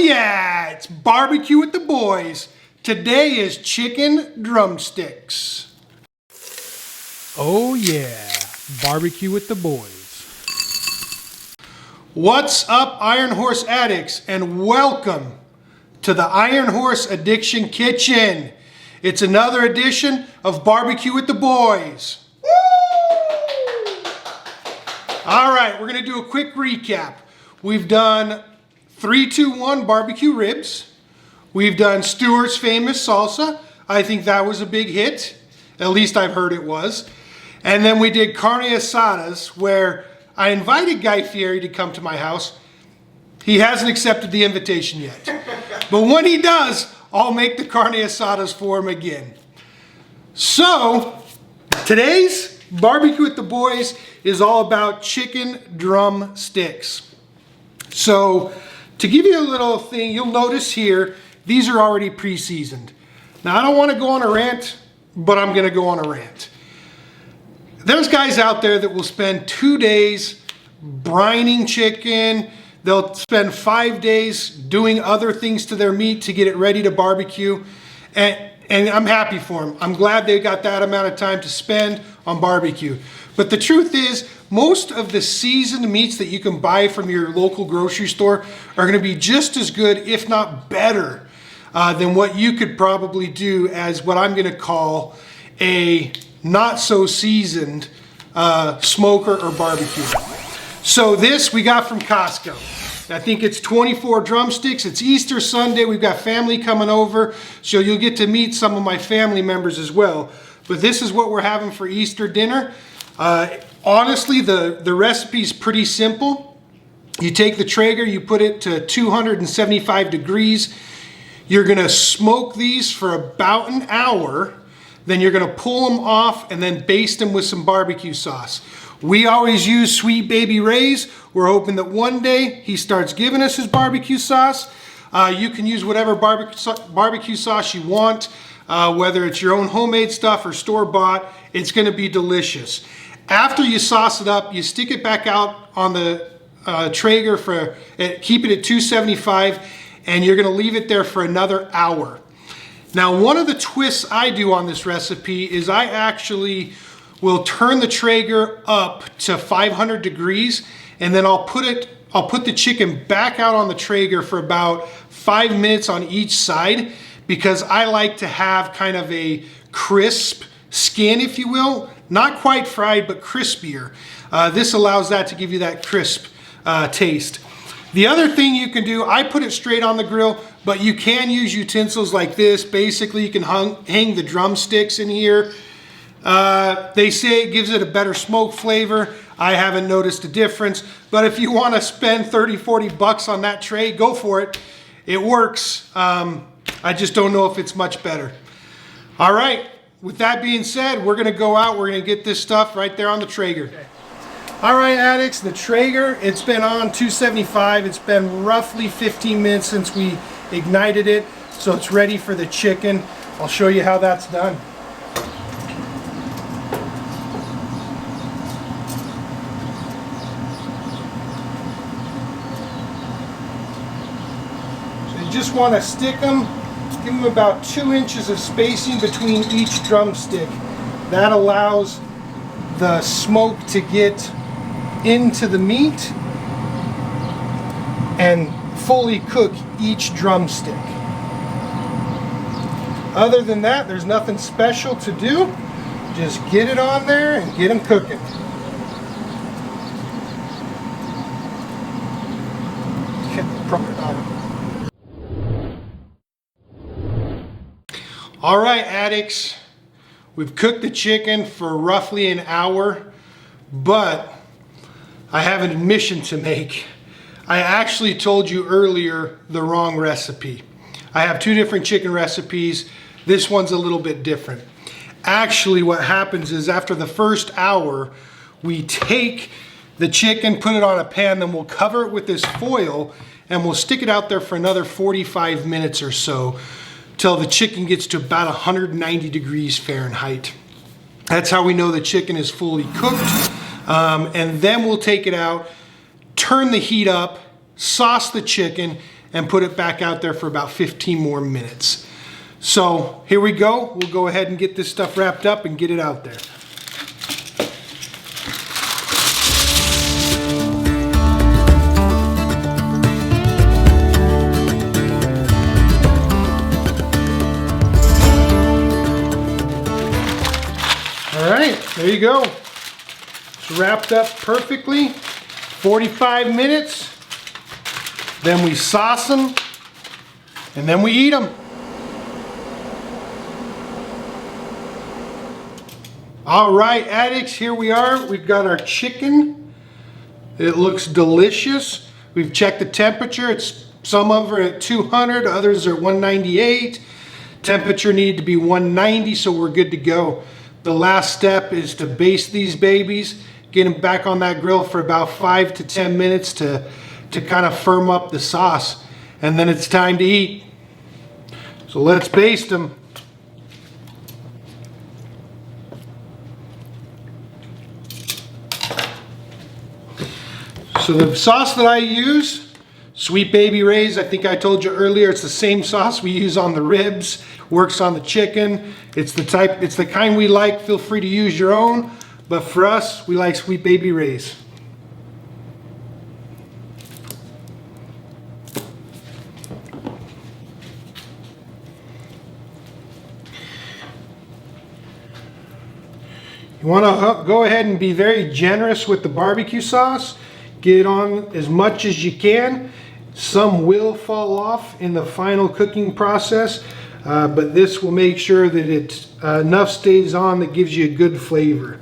yeah, it's barbecue with the boys. Today is chicken drumsticks. Oh yeah, barbecue with the boys. What's up, Iron Horse addicts, and welcome to the Iron Horse Addiction Kitchen. It's another edition of Barbecue with the Boys. Woo! All right, we're gonna do a quick recap. We've done 3-2-1 barbecue ribs. We've done Stewart's famous salsa. I think that was a big hit. At least I've heard it was. And then we did carne asadas, where I invited Guy Fieri to come to my house. He hasn't accepted the invitation yet. But when he does, I'll make the carne asadas for him again. So, today's Barbecue with the Boys is all about chicken drumsticks. So, to give you a little thing, you'll notice here, these are already pre-seasoned. Now, I don't want to go on a rant, but I'm going to go on a rant. There's guys out there that will spend 2 days brining chicken. They'll spend 5 days doing other things to their meat to get it ready to barbecue. And I'm happy for them. I'm glad they got that amount of time to spend on barbecue. But the truth is, most of the seasoned meats that you can buy from your local grocery store are going to be just as good, if not better, than what you could probably do as what I'm going to call a not so seasoned smoker or barbecue. So this we got from Costco. I think it's 24 drumsticks. It's Easter Sunday. We've got family coming over, so you'll get to meet some of my family members as well. But this is what we're having for Easter dinner. Honestly, the recipe is pretty simple. You take the Traeger, you put it to 275 degrees. You're gonna smoke these for about an hour. Then you're gonna pull them off and then baste them with some barbecue sauce. We always use Sweet Baby Ray's. We're hoping that one day he starts giving us his barbecue sauce. You can use whatever barbecue sauce you want, whether it's your own homemade stuff or store-bought. It's gonna be delicious. After you sauce it up, you stick it back out on the Traeger keep it at 275, and you're gonna leave it there for another hour. Now, one of the twists I do on this recipe is I actually will turn the Traeger up to 500 degrees, and then I'll put the chicken back out on the Traeger for about 5 minutes on each side, because I like to have kind of a crisp skin, if you will. Not quite fried, but crispier. This allows that to give you that crisp taste. The other thing you can do, I put it straight on the grill, but you can use utensils like this. Basically, you can hang the drumsticks in here. They say it gives it a better smoke flavor. I haven't noticed a difference, but if you want to spend 30-40 bucks on that tray, go for it. It works. I just don't know if it's much better. All right. With that being said, we're gonna go out, we're gonna get this stuff right there on the Traeger. Okay. All right, addicts, the Traeger, it's been on 275. It's been roughly 15 minutes since we ignited it, so it's ready for the chicken. I'll show you how that's done. So you just wanna stick them. Give them about 2 inches of spacing between each drumstick. That allows the smoke to get into the meat and fully cook each drumstick. Other than that, there's nothing special to do. Just get it on there and get them cooking. All right, addicts, we've cooked the chicken for roughly an hour, but I have an admission to make. I actually told you earlier the wrong recipe. I have 2 different chicken recipes. This one's a little bit different. Actually, what happens is after the first hour, we take the chicken, put it on a pan, then we'll cover it with this foil, and we'll stick it out there for another 45 minutes or so, till the chicken gets to about 190 degrees Fahrenheit. That's how we know the chicken is fully cooked. And then we'll take it out, turn the heat up, sauce the chicken, and put it back out there for about 15 more minutes. So here we go. We'll go ahead and get this stuff wrapped up and get it out there. All right, there you go. It's wrapped up perfectly. 45 minutes. Then we sauce them, and then we eat them. All right, addicts, here we are. We've got our chicken. It looks delicious. We've checked the temperature. Some of them are at 200, others are 198. Temperature needed to be 190, so we're good to go. The last step is to baste these babies, get them back on that grill for about 5 to 10 minutes to kind of firm up the sauce, and then it's time to eat. So let's baste them. So the sauce that I use, Sweet Baby Ray's, I think I told you earlier, it's the same sauce we use on the ribs, works on the chicken. It's the kind we like. Feel free to use your own, but for us, we like Sweet Baby Ray's. You want to go ahead and be very generous with the barbecue sauce. Get on as much as you can. Some will fall off in the final cooking process, but this will make sure that enough stays on that gives you a good flavor.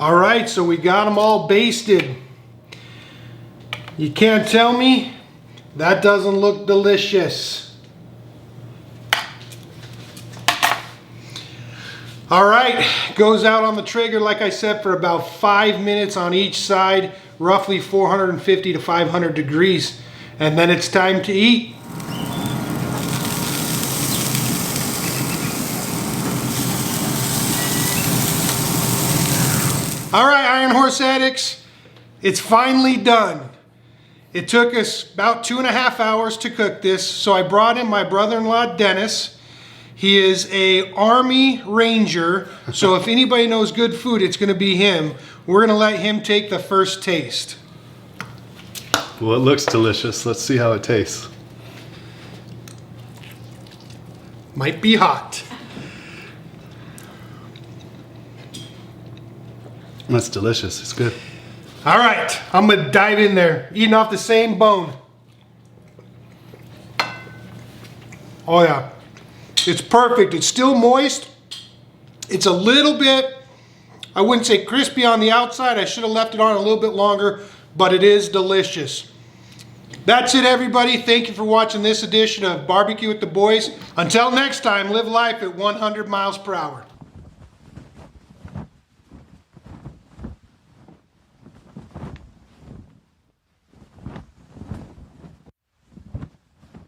All right, so we got them all basted. You can't tell me that doesn't look delicious. All right, goes out on the trigger, like I said, for about 5 minutes on each side, roughly 450 to 500 degrees. And then it's time to eat. All right, Iron Horse addicts, it's finally done. It took us about 2.5 hours to cook this, so I brought in my brother-in-law, Dennis. He is an Army Ranger, so if anybody knows good food, it's gonna be him. We're gonna let him take the first taste. Well, it looks delicious. Let's see how it tastes. Might be hot. That's delicious. It's good. All right, I'm gonna dive in there, eating off the same bone. Oh yeah, it's perfect. It's still moist. It's a little bit, I wouldn't say crispy on the outside. I should have left it on a little bit longer, but it is delicious. That's it, everybody. Thank you for watching this edition of Barbecue with the Boys. Until next time, live life at 100 miles per hour.